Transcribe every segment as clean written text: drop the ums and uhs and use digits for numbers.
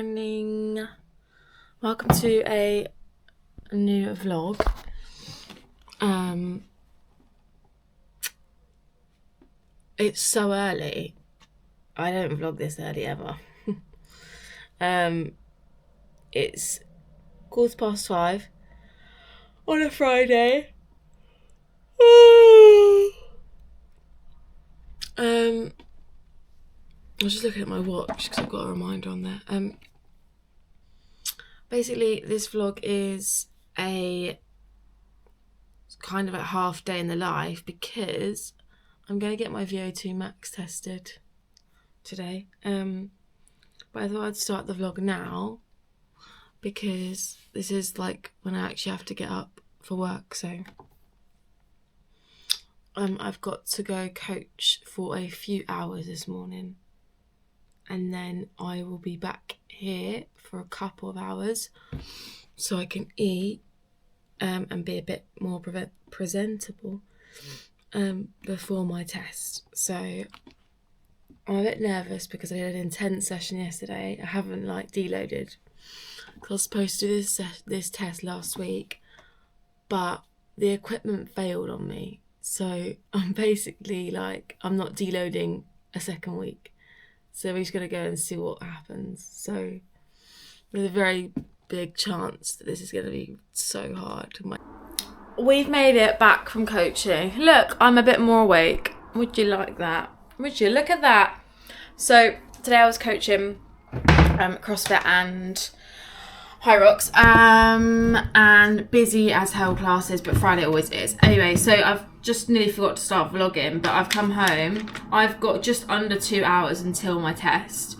morning. Welcome to a new vlog. It's so early. I don't vlog this early ever. It's 5:15 on a Friday. I was just looking at my watch because I've got a reminder on there. Basically, this vlog is a kind of a half day in the life because I'm going to get my V02 Max tested today. But I thought I'd start the vlog now because this is like when I actually have to get up for work. So I've got to go coach for a few hours this morning, and then I will be back here for a couple of hours so I can eat and be a bit more presentable before my test. So I'm a bit nervous because I did an intense session yesterday. I haven't deloaded because I was supposed to do this test last week, but the equipment failed on me. So I'm basically I'm not deloading a second week. So we're just going to go and see what happens. So there's a very big chance that this is going to be so hard. We've made it back from coaching. Look, I'm a bit more awake. Would you like that? Would you? Look at that. So today I was coaching CrossFit and High Rocks and busy as hell classes, but Friday always is. Anyway, so I've just nearly forgot to start vlogging, but I've come home. I've got just under 2 hours until my test.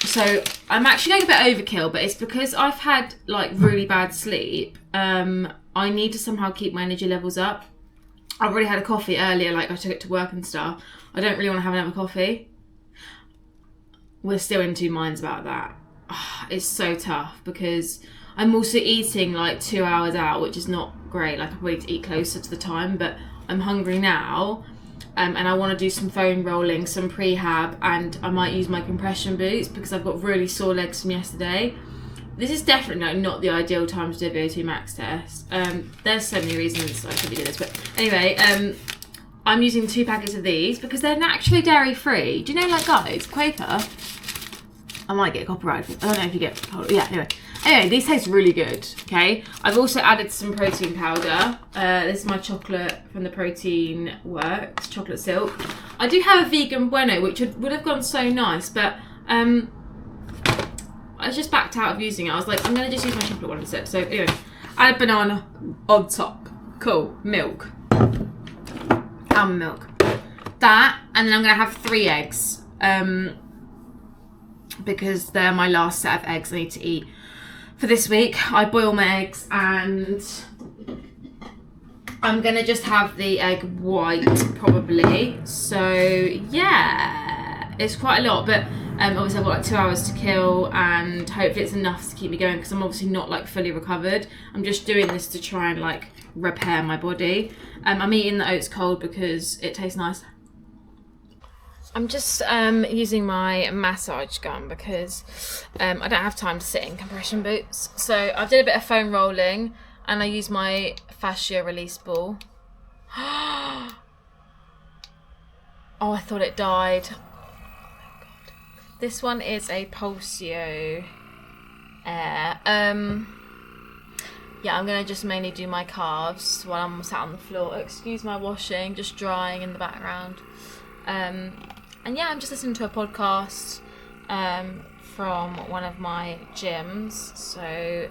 So I'm actually going a bit overkill, but it's because I've had really bad sleep. I need to somehow keep my energy levels up. I've already had a coffee earlier, I took it to work and stuff. I don't really want to have another coffee. We're still in two minds about that. It's so tough because I'm also eating 2 hours out, which is not great. I probably need to eat closer to the time, but I'm hungry now. And I want to do some foam rolling, some prehab, and I might use my compression boots because I've got really sore legs from yesterday. This is definitely not the ideal time to do a V02 Max test. There's so many reasons I should be doing this, but anyway, I'm using 2 packets of these because they're naturally dairy free. Do you know, guys, Quaker? I might get copyrighted. I don't know if you get. Yeah. Anyway, these taste really good. Okay. I've also added some protein powder. This is my chocolate from the Protein Works, chocolate silk. I do have a vegan bueno, which would have gone so nice, but I just backed out of using it. I was like, I'm gonna just use my chocolate one instead. So anyway, add banana on top. Cool. Milk. Almond milk. That, and then I'm gonna have 3 eggs. Because they're my last set of eggs I need to eat for this week. I boil my eggs and I'm gonna just have the egg white probably. So yeah, it's quite a lot, but obviously I've got 2 hours to kill and hopefully it's enough to keep me going because I'm obviously not fully recovered. I'm just doing this to try and repair my body. I'm eating the oats cold because it tastes nice. I'm just using my massage gun because I don't have time to sit in compression boots. So I did a bit of foam rolling and I used my fascia release ball. Oh, I thought it died. Oh my God. This one is a Pulsio Air. Yeah, I'm going to just mainly do my calves while I'm sat on the floor. Excuse my washing, just drying in the background. And yeah, I'm just listening to a podcast from one of my gyms. So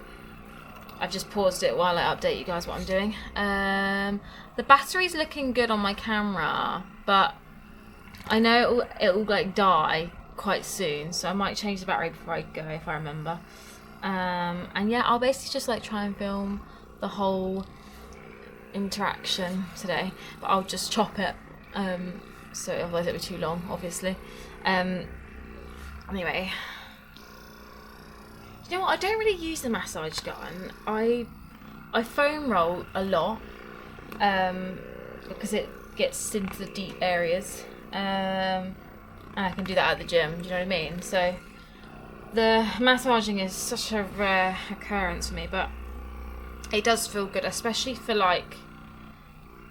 I've just paused it while I update you guys what I'm doing. The battery's looking good on my camera, but I know it'll die quite soon. So I might change the battery before I go if I remember. And yeah, I'll basically just try and film the whole interaction today. But I'll just chop it. So otherwise it would be too long, obviously. Anyway, you know what? I don't really use the massage gun. I foam roll a lot because it gets into the deep areas, and I can do that at the gym. Do you know what I mean? So The massaging is such a rare occurrence for me, but it does feel good, especially for like,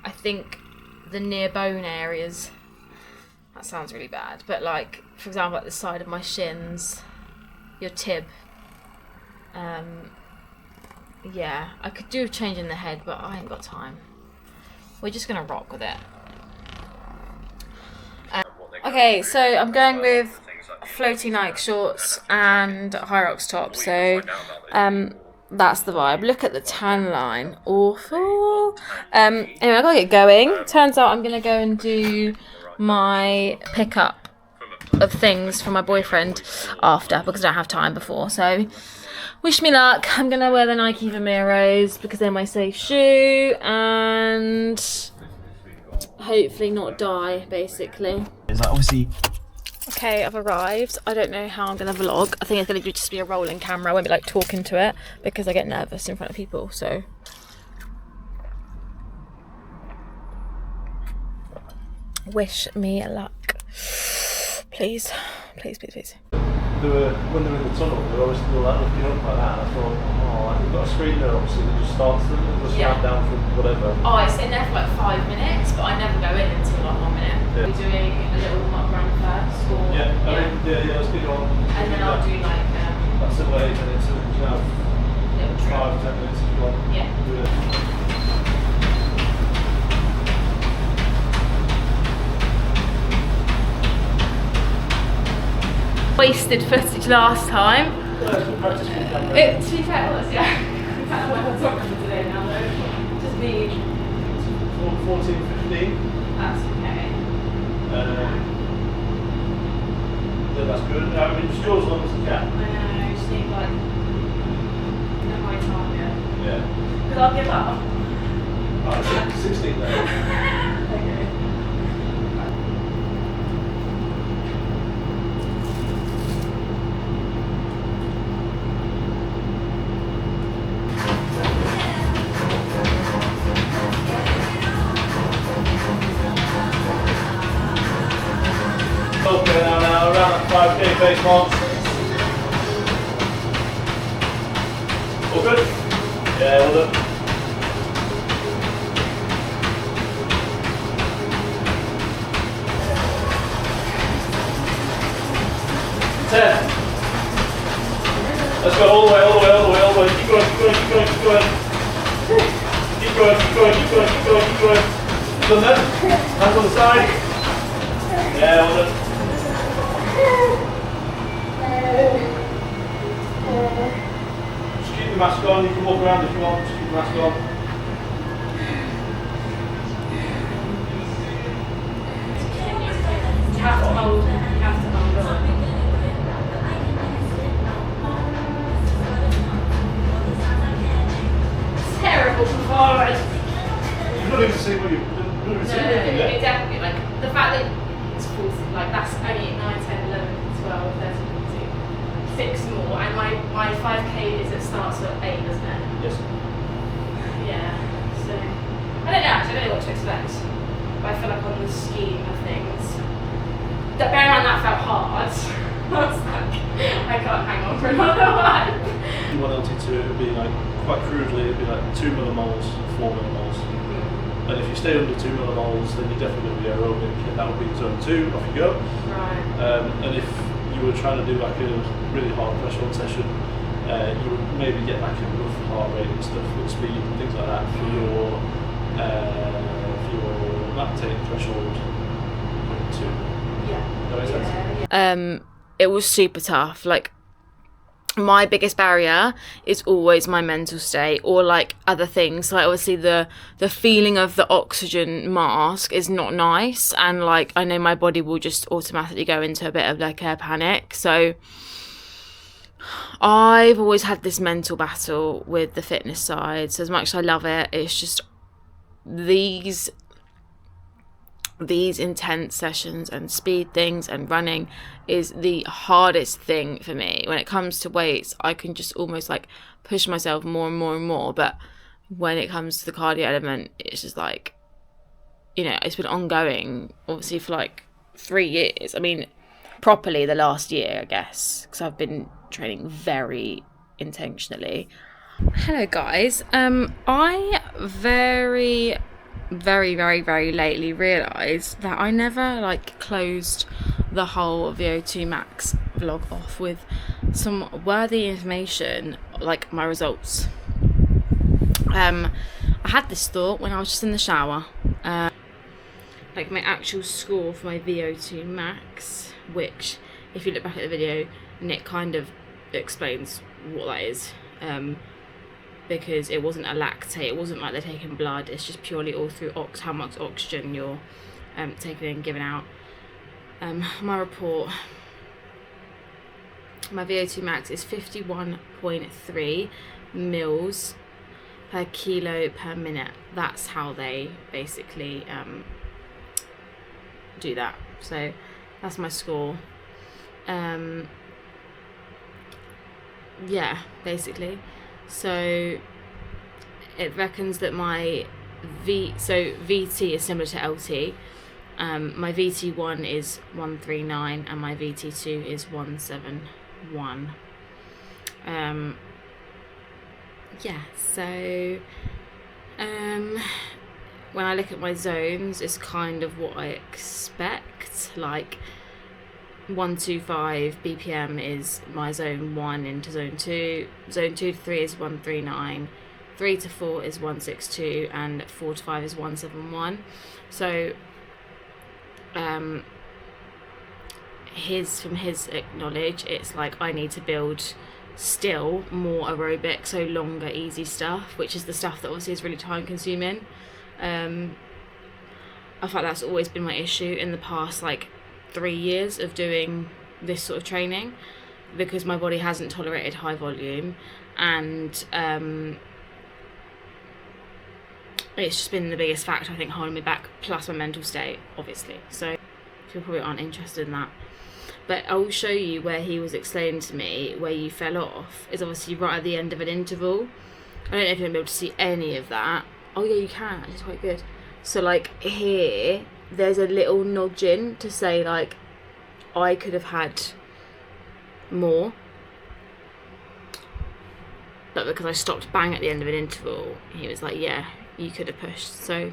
I think the near bone areas. That sounds really bad, but like, for example, at the side of my shins, your tib. Yeah, I could do changing the head, but I ain't got time. We're just gonna rock with it. Okay, so I'm going with floaty Nike shorts and Hyrox top. So that's the vibe. Look at the tan line. Awful. Anyway, I gotta get going. Turns out I'm gonna go and do my pickup of things for my boyfriend after, because I don't have time before. So wish me luck. I'm gonna wear the Nike Vomiros because they're my safe shoe, and hopefully not die, basically. Is that obviously... Okay, I've arrived. I don't know how I'm gonna vlog. I think it's gonna just be a rolling camera. I won't be like talking to it because I get nervous in front of people. So wish me luck, please, please, please, please. When they're in the tunnel, they're always still like looking up like that. I thought, oh, like, we've got a screen there obviously that just starts them, it just stand down for whatever. Oh, it's in there for like 5 minutes, but I never go in until like 1 minute. Yeah. We're doing a little warm-up run first, or Let's get on. and then I'll do like that's the way, and it's little trip. 5-10 minutes if you want. Yeah. Do it. Wasted footage last time. Yeah, To be fair, it was, yeah. In fact, I went on soccer today now, though. Just me. 14-15. That's okay. Yeah, that's good. I mean, just go as long as you can. I know, I just need like no my target. Yeah. Because I'll give up. Alright, 16 then. Okay. Okay, now around that 5k base mark. All good? Yeah, well done. 10. Let's go all the way, all the way, all the way, all the way. Keep going, keep going, keep going, keep going. Keep going, keep going, keep going, keep going, keep going. Done that? Hands on the side. Yeah, well done. Just keep the mask on, you can walk around if you want, just keep the mask on. You have to hold on. Terrible performance. You don't even see what you've done. No, it definitely, like, the fact that it's 40, like, that's only 9, 10, 11, 12, 13, 14, 6 more, and my 5k is, it starts at 8, doesn't it? Yes. Yeah, so, I don't know, actually, I don't know what to expect, but I feel like on the scheme of things, that bear in mind that felt hard, I was like, I can't hang on for another one. You want LT2, it would be like, quite crudely, it would be like 2 millimoles, 4 millimoles. And if you stay under 2 millimoles, then you're definitely going to be aerobic, and that would be zone 2, off you go. Right. And if you were trying to do like a really hard threshold session, you would maybe get like a rough heart rate and stuff with speed and things like that for your lactate threshold 0.2. Yeah. That makes sense? It was super tough. Like, my biggest barrier is always my mental state, or like other things. Like, obviously the feeling of the oxygen mask is not nice, and like I know my body will just automatically go into a bit of like a panic. So I've always had this mental battle with the fitness side. So as much as I love it, it's just these intense sessions and speed things and running is the hardest thing for me. When it comes to weights, I can just almost like push myself more and more and more, but when it comes to the cardio element, it's just like, you know, it's been ongoing obviously for like 3 years. I mean, properly the last year, I guess, because I've been training very intentionally. Hello guys, I very lately realised that I never like closed the whole V02 Max vlog off with some worthy information, like my results. I had this thought when I was just in the shower, like my actual score for my V02 Max, which if you look back at the video, Nick kind of explains what that is, because it wasn't a lactate, it wasn't like they're taking blood, it's just purely all through how much oxygen you're taking in and giving out. My report, my V02 Max is 51.3 mils per kilo per minute. That's how they basically do that. So that's my score. Yeah, basically. So it reckons that my VT is similar to LT. My VT1 is 139 and my VT2 is 171. Yeah, so when I look at my zones, it's kind of what I expect. Like 125 BPM is my zone 1 into zone 2, zone 2 to 3 is 139, 3 to 4 is 162, and 4 to 5 is 171. So from his knowledge, it's like I need to build still more aerobic, so longer easy stuff, which is the stuff that obviously is really time consuming. I feel like that's always been my issue in the past like 3 years of doing this sort of training, because my body hasn't tolerated high volume, and it's just been the biggest factor I think holding me back, plus my mental state obviously. So people probably aren't interested in that, but I'll show you where he was explaining to me where you fell off is obviously right at the end of an interval. I don't know if you're gonna be able to see any of that. Oh yeah, you can, it's quite good. So like here there's a little nudging to say like I could have had more, but because I stopped bang at the end of an interval, he was like, yeah, you could have pushed. So,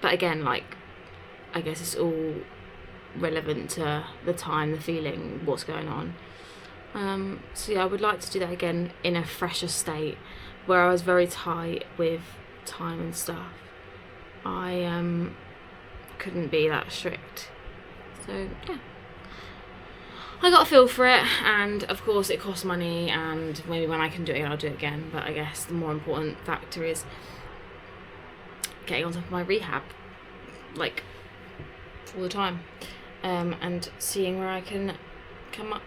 but again, like I guess it's all relevant to the time, the feeling, what's going on. So yeah, I would like to do that again in a fresher state, where I was very tight with time and stuff. I couldn't be that strict. So yeah, I got a feel for it, and of course it costs money, and maybe when I can do it again, I'll do it again. But I guess the more important factor is getting on top of my rehab, like all the time, and seeing where I can come up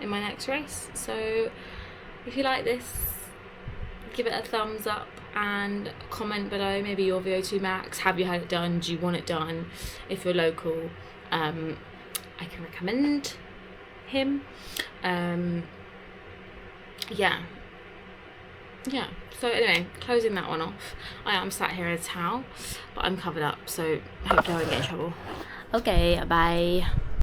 in my next race. So if you like this, give it a thumbs up and comment below maybe your V02 Max. Have you had it done? Do you want it done? If you're local, I can recommend him. Yeah, so anyway, closing that one off. I am sat here in a towel, but I'm covered up, so hopefully I won't get in trouble. Okay, bye.